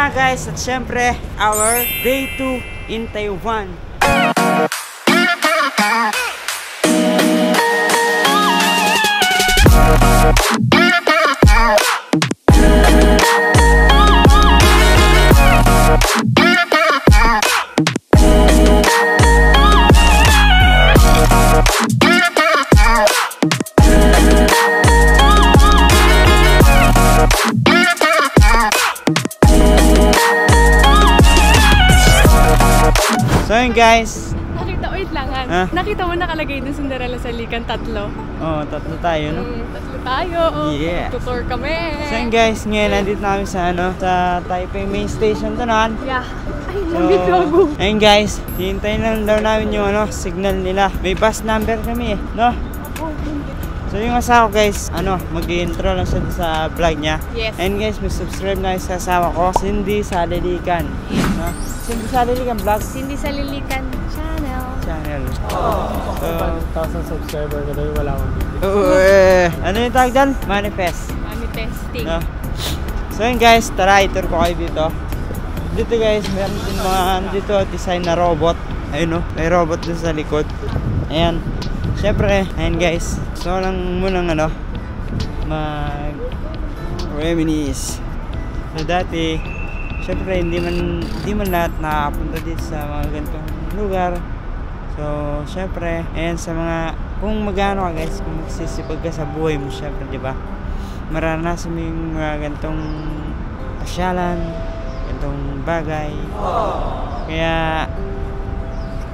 nga guys, at syempre, our day 2 in Taiwan. So yun guys. Wait lang ha? Nakita mo nakalagay dun Cinderella sa Likan, tatlo? Oo, tatlo tayo, no? Tatlo tayo. Yeah. Tutor kami. So yun guys, ngayon nandito namin sa sa Taipei Main Station to naman. Yeah. Ay, lamig gago. Ayun guys, hihintayin lang daw namin yung signal nila. May bus number kami no? So yung asawa guys, mag-i-intro lang siya sa vlog niya. Yes. And guys, may-subscribe na sa asawa ko, Cindy Salilikan. No? Cindy Salilikan vlog. Cindy Salilikan channel. So, 1,000 subscriber na doon, wala akong video. Ano yung tawag dyan? Manifest. Manifesting. No? So yun guys, tara, itur ko kayo dito. Dito guys, meron din mga design na robot. Ayun no, may robot dun sa likod. Ayan. Siyempre, ayan guys. So lang munang mag-reminisce. So dati, siyempre hindi man lahat nakapunta dito sa mga ganitong lugar. So siyempre, ayan sa mga, kung magano ka guys, kung magsisipag ka sa buhay mo, siyempre diba, maranasan mo yung mga ganitong pasyalan, ganitong bagay. Kaya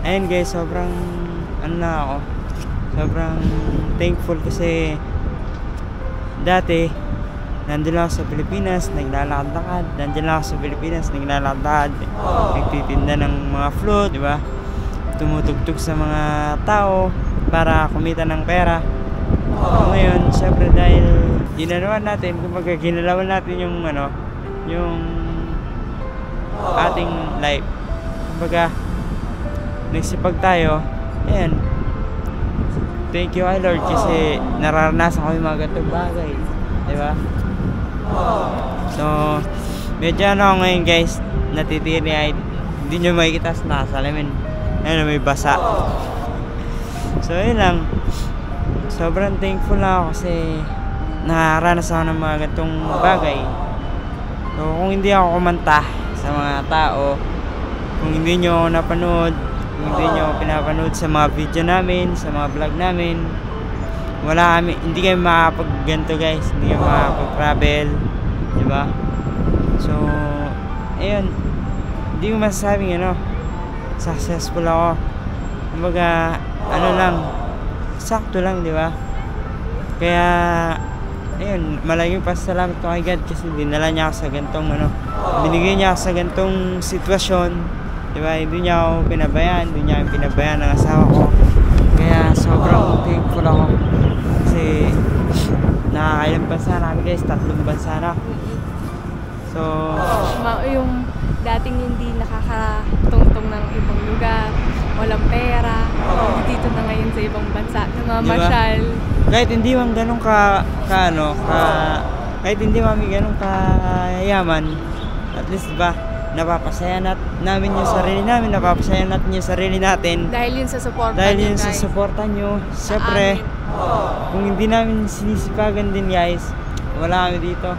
ayan guys, sobrang sobrang thankful kasi dati nandun lang ako sa Pilipinas, naglalakad-lakad. Nandun lang ako sa Pilipinas, naglalakad-lakad. Nagtitinda ng mga float, di ba? Tumutugtog sa mga tao para kumita ng pera. So, ngayon, syempre dahil ginalawan natin, kumbaga ginalawan natin yung yung ating life. Kumbaga nagsipag tayo. Ayan. Thank you kay Lord kasi nararanasan ko yung mga ganitong bagay. Diba? So, medyo ngayon guys, natitiri-eyed. Hindi nyo makikita sa nakasalamin. Ayun, may basa. So, yun lang. Sobrang thankful na ako kasi nakaranas ako ng mga ganitong bagay. So, kung hindi ako kumanta sa mga tao, kung hindi nyo ako napanood, kung hindi nyo pinapanood sa mga video namin, sa mga vlog namin, hindi kayo makapag-ganto guys, hindi kayo makapag-travel, diba? So, ayun, hindi ko masasabing successful ako. Kumbaga, lang, sakto lang, diba? Kaya, ayun, malaking pasalamat ko kay God kasi dinala niya ako sa gantong binigay niya ako sa gantong sitwasyon, diba? Hindi niya ako pinabayaan, hindi niya pinabayaan ng asawa ko. Kaya sobrang thankful ako kasi nakakailang bansa namin guys, 3 bansa na. So, yung dating hindi nakakatungtong ng ibang lugar, walang pera, dito na ngayon sa ibang bansa, namamasyal. Diba? Kahit hindi man ganun kahit hindi mami ganun kayaman, at least diba, napapasaya namin yung sarili namin, napapasaya natin yung sarili natin. Dahil yun sa suporta nyo. Siyempre, kung hindi namin sinisipagan din guys, wala kami dito.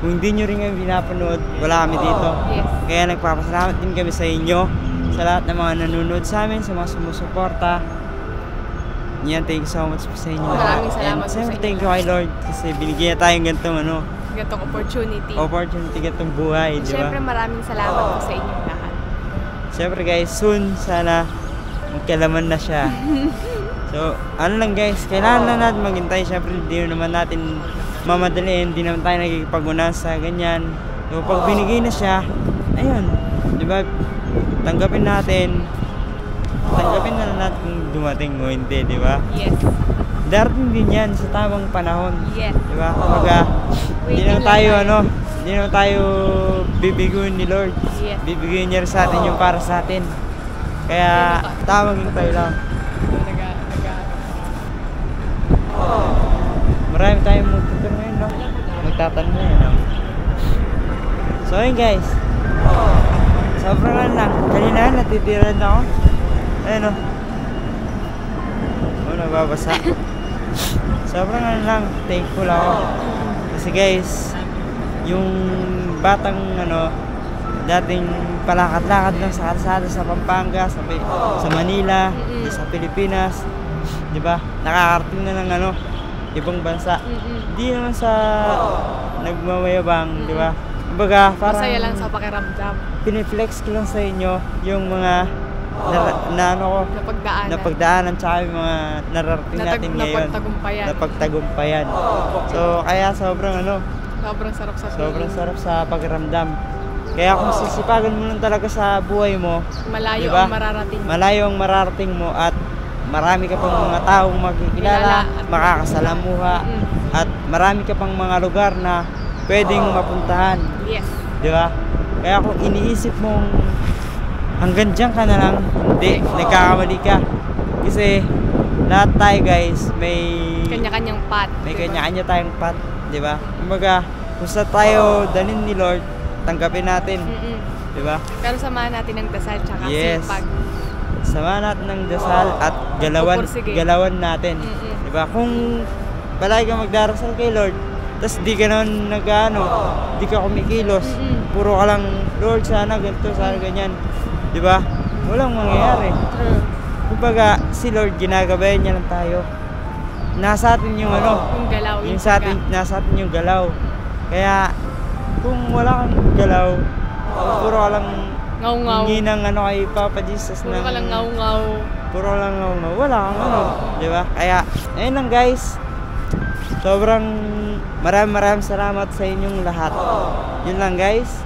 Kung hindi nyo rin kami pinapanood, wala kami dito. Yes. Kaya nagpapasalamat din kami sa inyo, sa lahat ng mga nanonood sa amin, sa mga sumusuporta. Yan, thank you so much sa inyo. Maraming salamat po sa inyo. Thank you kay Lord kasi binigyan tayong ganitong opportunity, ganitong buhay, di ba? Siyempre maraming salamat po sa inyong lahat. Siyempre guys, soon sana magkalaman na siya. So, lang guys, kailangan na natin maghintay. Siyempre, hindi naman natin mamadaliin, hindi naman tayo nagkikipag-unahan sa ganyan. So, pag binigay na siya, ayun, di ba? Tanggapin na natin kung dumating o hindi, di ba? Yes. Darating din yan sa tamang panahon. Yes. Di ba? Kumbaga, hindi naman tayo bibiguin ni Lord. Yes. Bibigyan niya rin sa atin yung para sa atin. Kaya, tamang hintay lang. Marami tayong magtutur ngayon, no? Magtatanong ngayon, no? So, ayun guys. Sobrang ano lang. Kanina natitiran ako. Ayun o. Oh, nababasa. Sobrang ano lang. Thankful ako. Kasi guys, yung batang ano, dating palakad-lakad lang sa kalsada sa Pampanga, sa Manila, sa Pilipinas, di ba? Nakakarating na ng ano, ibang bansa. Hindi naman sa nagmamayabang, di ba? Kumbaga, parang Masaya lang sa pakiramdam. piniflex ko lang sa inyo yung mga na ano ko, napagdaanan tsaka yung mga nararating natin ngayon. Napagtagumpayan. So, kaya sobrang ano, sobrang sarap sa pakiramdam. Kaya kung sisipagan mo lang talaga sa buhay mo, malayo diba? ang mararating mo. Malayo ang mararating mo at marami ka pang mga taong makikilala, makakasalamuha, at marami ka pang mga lugar na pwedeng mapuntahan. Yes. Di ba? Kaya kung iniisip mong hanggang dyan ka na lang, hindi, nagkakamali ka. Kasi lahat tayo guys, may kanya-kanyang path. May kanya-kanya tayong path, di ba? Kumbaga, kung sa tayo dalhin ni Lord, tanggapin natin. Di ba? Pero samahan natin ng dasal tsaka Yes. sipag. Samahan natin ng dasal at galawan natin. Di ba? Kung palagi ka magdarasal kay Lord, tapos di ka naman di ka kumikilos, puro ka lang, Lord, sana ganito, sana ganyan. Di ba? Walang mangyayari. True. Kumbaga, si Lord, ginagabayan niya lang tayo. Nasa atin yung ano, Yung galaw. yung sa atin, nasa atin yung galaw. Kaya, kung wala kang galaw, puro ka lang Ngaw-ngaw. hingi ng ano kay Papa Jesus. Puro ka lang ngaw-ngaw. Puro ka lang ngaw-ngaw. Wala kang ano. Di ba? Kaya, ayun lang guys. Sobrang maraming salamat sa inyong lahat. Yun lang guys.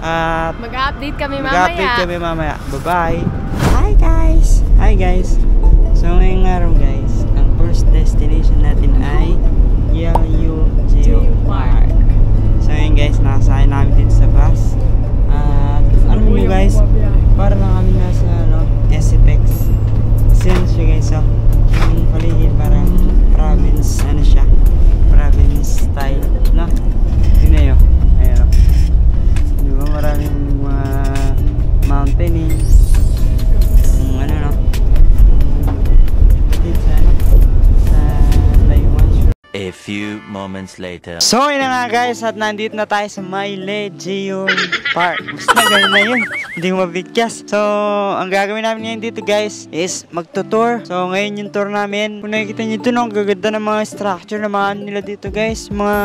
At Mag-update kami mamaya. mag-update kami mamaya. Bye-bye. Hi guys! Hi guys! So ngayong araw guys, ang first destination natin ay Yellow Park. So ngayon guys, nakasakay namin dito sa bus. At alam nyo guys, para lang kami nasa SCTEX. Since siya guys, yung paligid parang province, siya, province style, no? Tingnan nyo, ayun o. Diba maraming mga mountains, A few moments later. So yun na nga guys, at nandito na tayo sa Legion Park. Basta ganun na yun, hindi ko mabigkas. So ang gagawin namin ngayon dito guys is magtutour. So ngayon yung tour namin, kung nakikita nyo ito, ang gaganda ng mga structure na mga nila dito guys, mga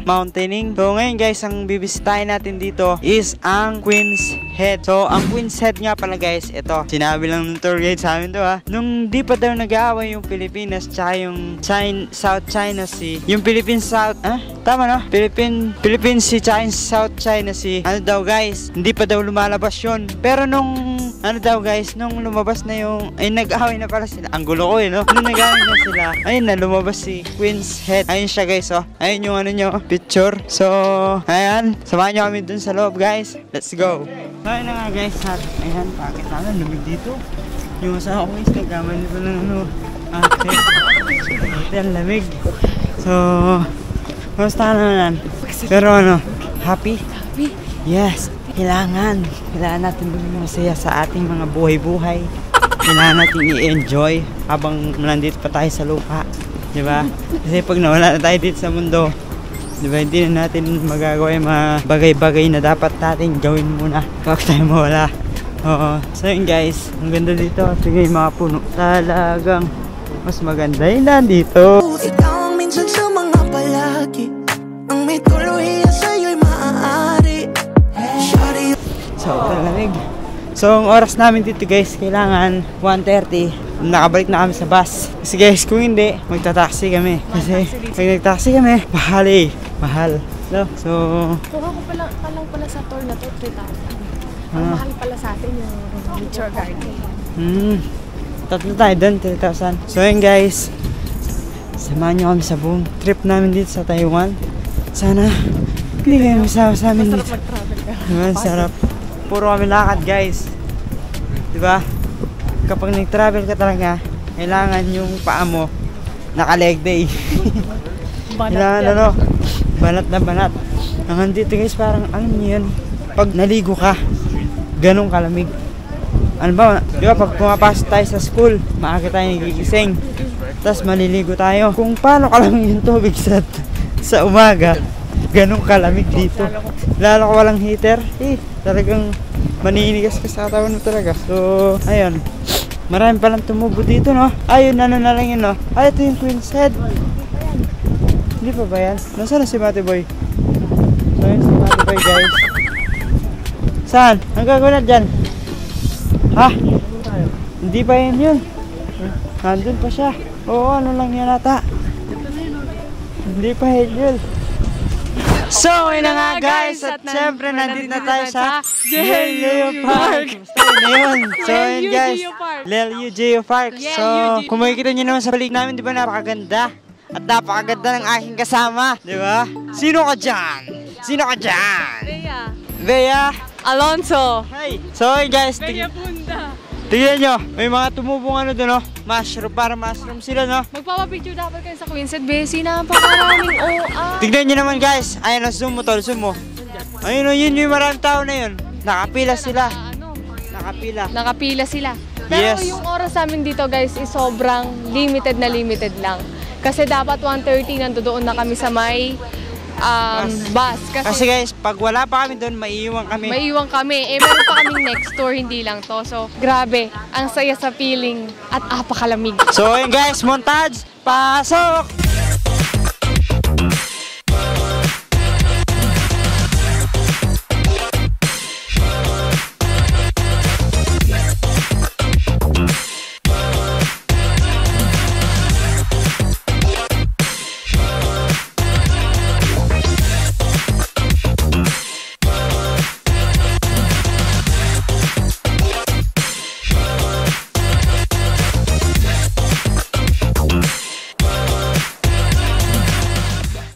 mountaining. So ngayon guys, ang bibisitahin natin dito is ang Queen's Head. So ang Queen's Head nga pala guys, ito, sinabi lang ng tour guide sa amin to nung di pa daw nag-aaway yung Pilipinas tsaka yung South China Sea. Yung Philippines South, tama no? Philippines Sea tsaka yung South China Sea. Ano daw guys, hindi pa daw lumalabas yun. Pero nung, guys, nung lumabas na yung, ay nag-away na pala sila. Ang gulo ko no? Nung nag-away na sila, ayun na, lumabas si Queen's Head. Ayun siya guys, ayun yung picture. So, ayan, samahan nyo kami dun sa loob guys. Let's go. So, ayun na nga guys, ayan, pakit namin, lumig dito. Yung asawa ko guys, nagkaman nito ng hotel, lamig. So, kamusta naman? Pero happy? Happy? Yes, kailangan natin maging masaya sa ating mga buhay-buhay. Kailangan natin i-enjoy habang nandito pa tayo sa lupa. Diba? Kasi pag nawala na tayo dito sa mundo, diba, hindi na natin magagawa yung mga bagay-bagay na dapat natin gawin muna bago tayo mawala. Oo. So yun guys, ang ganda dito. Sige, yung mga puno. Talagang mas maganda yun nandito. Ikaw ang minsan sa mga palagi, ang may tuluhiya sa'yo'y maaari. Sobrang lamig. So ang oras namin dito guys, kailangan 1:30. Nakabalik na kami sa bus. Kasi guys, kung hindi, magta-taxi kami. Kasi pag nag-taxi kami, mahal. No? So, Kuha ko pala sa tour na to, 3,000. Ang mahal pala sa atin yung nature garden. Tatlo tayo doon, 3,000. So yun guys, samahan nyo kami sa buong trip namin dito sa Taiwan. Sana hindi kayo masama sa amin dito. Masarap mag-travel ka. Diba, sarap. Puro kami lakad guys. Diba? Kapag nag-travel ka talaga, kailangan yung paa mo naka-leg day. Kailangan banat na banat. Hanggang dito guys, parang alam niyo yun, pag naligo ka, ganun kalamig. Ano ba, di ba pag pumapasok tayo sa school, maaga tayo nagigising. Tapos maliligo tayo. Kung paano kalamig yung tubig sa umaga, ganun kalamig dito. Lalo ko walang heater, talagang maninigas ka sa katawan mo talaga. So, ayun. Marami palang tumubo dito, no? Ayun, ano na lang yun, no? Ay, ito yung Queen's Head. Hindi pa ba yan? Nasaan na si Mate Boy? So, yun si Mate Boy, guys. Saan? Ang gagawin na dyan? Ha? Hindi pa yun. Nandun pa siya. Oo, ano lang yan ata. Hindi pa yun. So, yun na nga guys, at syempre nandito na tayo sa Leo Park. So, yun guys, Leo Park. So, kung makikita nyo naman sa balik namin, di ba napakaganda? At napakaganda ng aking kasama, di ba? Sino ka dyan? Bea Alonso. Hey! So, yun guys, tignan nyo, may mga tumubong ano doon, no? Mushroom, para mushroom sila, no? Magpapapicture dapat kayo sa Queen's Head, Bessie. Napakaraming OA. Tignan nyo naman guys, ayun na, zoom mo tol, zoom mo. Ayun o, yun yung maraming tao na yun. Nakapila sila. Nakapila sila. Pero Yes. yung oras namin dito guys is sobrang limited lang. Kasi dapat 1:30 nandoon na kami sa may bus. Kasi guys, pag wala pa kami doon, maiiwan kami. maiiwan kami. Meron pa kaming next tour, hindi lang to. So, grabe. Ang saya sa feeling at apakalamig. So ayun guys, montage, pasok!